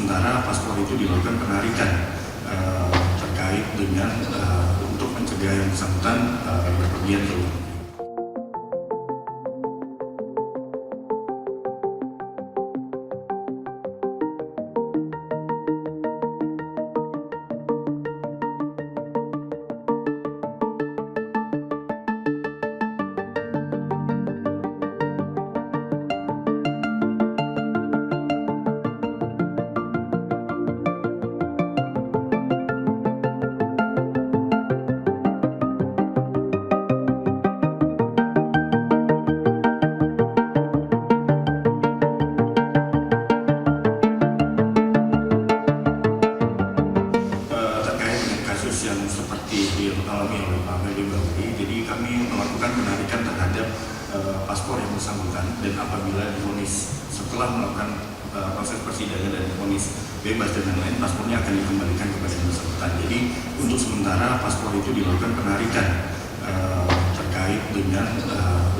sementara paspor itu dilakukan penarikan terkait dengan untuk mencegah yang bersangkutan berpergian ke luar negeri. Yang seperti dialami oleh Pak Freddy Bahuri, jadi kami melakukan penarikan terhadap paspor yang bersangkutan, dan apabila divonis setelah melakukan proses persidangan dan divonis bebas dan lain-lain, paspornya akan dikembalikan kepada yang bersangkutan. Jadi untuk sementara paspor itu dilakukan penarikan terkait dengan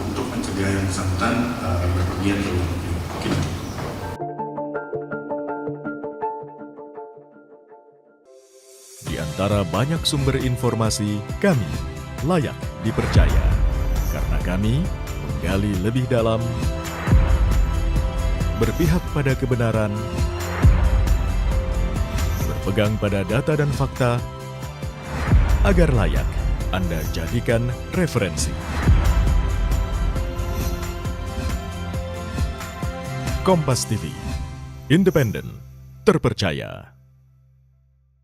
untuk mencegah yang bersangkutan berpergian ke luar negeri. Di antara banyak sumber informasi, kami layak dipercaya. Karena kami menggali lebih dalam, berpihak pada kebenaran, berpegang pada data dan fakta, agar layak Anda jadikan referensi. Kompas TV, independen, terpercaya.